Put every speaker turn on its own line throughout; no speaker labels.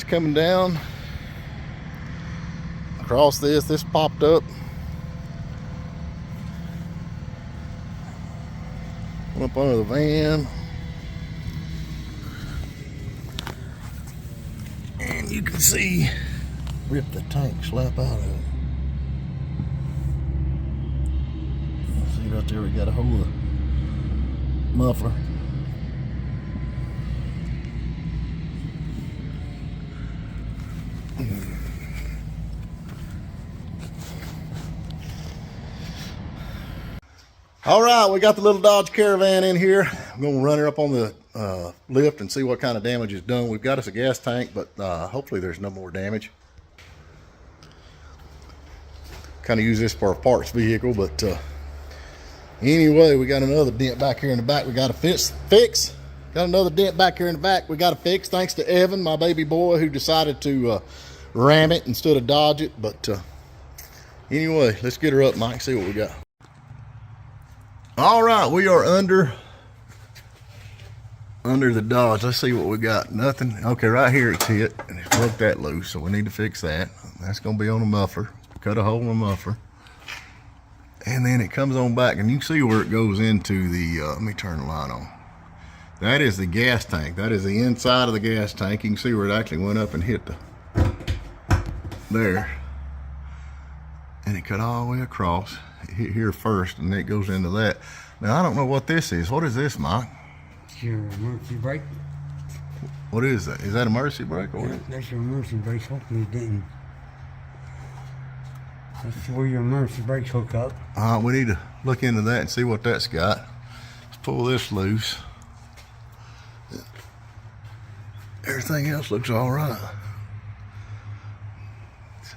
coming down across this popped up. Went up under the van. And you can see, rip the tank slap out of it. See right there, we got a whole muffler. All right, we got the little Dodge Caravan in here. I'm gonna run her up on the lift and see what kind of damage is done. We've got us a gas tank, but hopefully there's no more damage. Kind of use this for a parts vehicle, but anyway, we got another dent back here in the back we got to fix. Got another dent back here in the back we got to fix, thanks to Evan, my baby boy, who decided to ram it instead of dodge it. But anyway, let's get her up, Mike, see what we got. All right, we are under the Dodge. Let's see what we got. Nothing. Okay, right here it's hit and it broke that loose, so we need to fix that. That's gonna be on the muffler. Cut a hole in the muffler, and then it comes on back, and you can see where it goes into the let me turn the light on. That is the gas tank. That is the inside of the gas tank. You can see where it actually went up and hit there, and it cut all the way across. Hit here first, and then it goes into that. Now I don't know what this is. What is this, Mike?
It's your emergency brake.
What is that? Is that a emergency brake? Or
yeah, that's your emergency brakes. Hopefully it didn't. That's where your emergency brakes hook up.
We need to look into that and see what that's got. Let's pull this loose. Everything else looks all right.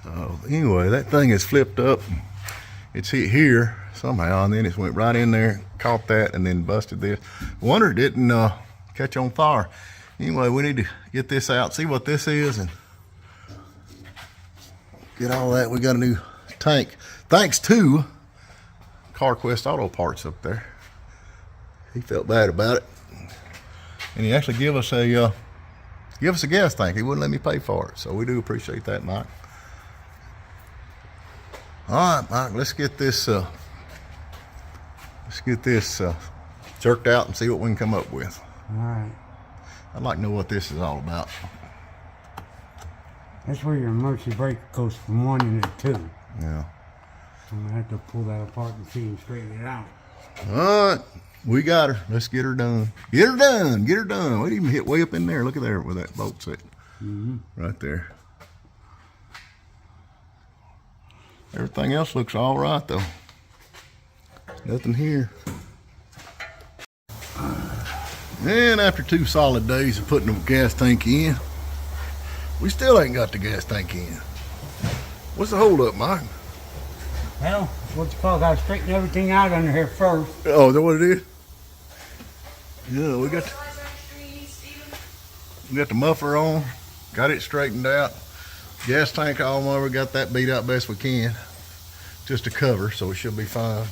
So anyway, that thing is flipped up. It's hit here somehow, and then it went right in there, caught that, and then busted this. Wonder it didn't catch on fire. Anyway, we need to get this out, see what this is, and get all that. We got a new tank, thanks to Carquest Auto Parts up there. He felt bad about it, and he actually gave us a gas tank. He wouldn't let me pay for it, so we do appreciate that, Mike. All right, Mike, let's get this jerked out and see what we can come up with.
All right.
I'd like to know what this is all about.
That's where your emergency brake goes from 1 into 2.
Yeah.
I'm gonna have to pull that apart and see and straighten it out.
All right, we got her. Let's get her done. Get her done. Get her done. We didn't even hit way up in there. Look at there where that bolt's at. Right there. Everything else looks all right though. Nothing here. And after 2 solid days of putting the gas tank in, we still ain't got the gas tank in. What's the hold up, Mike?
Well, what's it called? Gotta straighten everything out under here first.
Oh, is that what it is? Yeah, we got the muffler on, got it straightened out. Gas tank all over, got that beat out best we can. Just a cover, so it should be fine.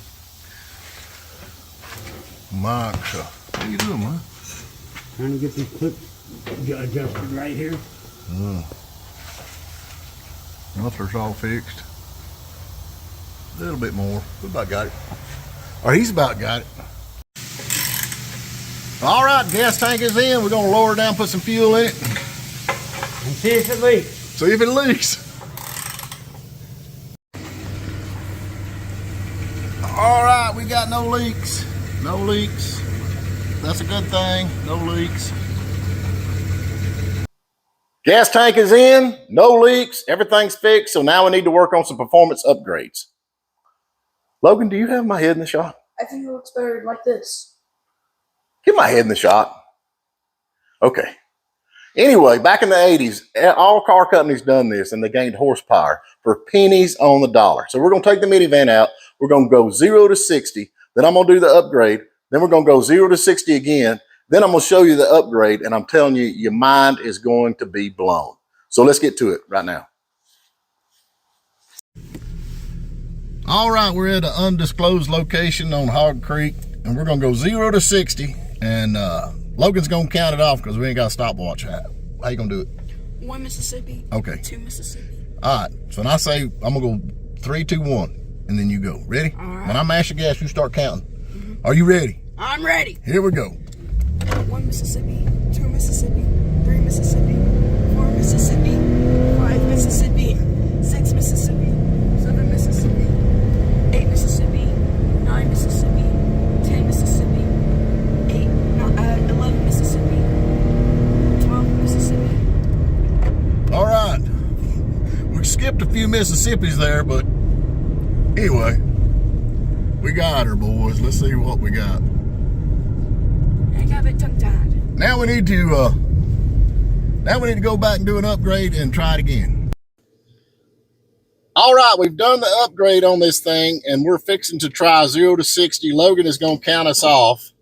Mike, what are you doing, man?
Trying to get these clips adjusted right here.
Muffler's all fixed. A little bit more. We about got it. Or he's about got it. All right, gas tank is in. We're gonna lower it down, put some fuel in it.
And see if it leaks.
See if it leaks. All right, we got no leaks. No leaks. That's a good thing. No leaks. Gas tank is in. No leaks. Everything's fixed. So now we need to work on some performance upgrades. Logan, do you have my head in the shot?
I think it looks better like this.
Get my head in the shot. Okay. Anyway, back in the 80s, all car companies done this, and they gained horsepower for pennies on the dollar. So we're going to take the minivan out. We're going to go 0 to 60. Then I'm going to do the upgrade. Then we're going to go 0 to 60 again. Then I'm going to show you the upgrade, and I'm telling you, your mind is going to be blown. So let's get to it right now. All right, we're at an undisclosed location on Hog Creek, and we're going to go 0 to 60, and Logan's going to count it off because we ain't got a stopwatch. How you going to do it?
1 Mississippi.
Okay.
2 Mississippi.
All right. So when I say I'm gonna go 3, 2, 1, and then you go. Ready?
All right.
When I mash the gas, you start counting. Are you ready?
I'm ready.
Here we go.
1 Mississippi. 2 Mississippi. 3 Mississippi. 4 Mississippi. 5 Mississippi. 6 Mississippi. 7 Mississippi. 8 Mississippi. 9 Mississippi. 10 Mississippi. 11 Mississippi. 12 Mississippi.
All right. We skipped a few Mississippis there, but anyway, we got her, boys. Let's see what we got.
I got a bit tongue-tied.
Now we need to go back and do an upgrade and try it again. All right, we've done the upgrade on this thing, and we're fixing to try 0 to 60. Logan is going to count us off.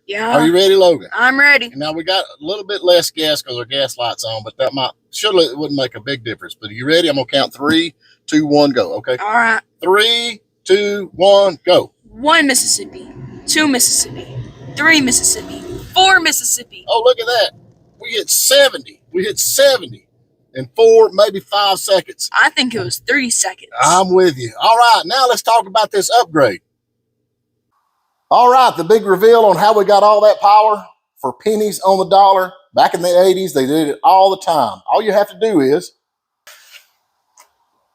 Yeah.
Are you ready, Logan?
I'm ready.
Now we got a little bit less gas because our gas light's on, but that it wouldn't make a big difference. But are you ready? I'm gonna count 3, 2, 1, go. Okay.
All right.
3, 2, 1, go.
1 Mississippi. 2 Mississippi. 3 Mississippi. 4 Mississippi.
Oh, look at that. We hit 70. We hit 70 in 4, maybe 5 seconds.
I think it was 30 seconds.
I'm with you. All right, now let's talk about this upgrade. All right, the big reveal on how we got all that power for pennies on the dollar. Back in the 80s, they did it all the time. All you have to do is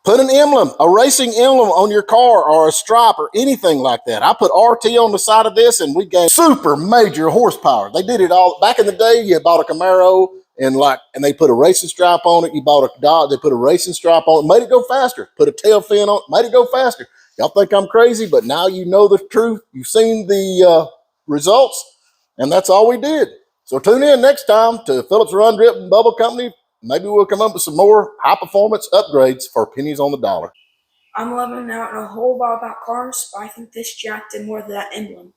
put an emblem, a racing emblem on your car or a stripe or anything like that. I put RT on the side of this and we gained super major horsepower. They did it all. Back in the day, you bought a Camaro and they put a racing stripe on it. You bought a Dodge, they put a racing stripe on it, made it go faster. Put a tail fin on it, made it go faster. Y'all think I'm crazy, but now you know the truth. You've seen the results, and that's all we did. So tune in next time to Phillips Run Drip and Bubble Company. Maybe we'll come up with some more high-performance upgrades for pennies on the dollar.
I'm loving out a whole lot about cars, but I think this jack did more than that emblem.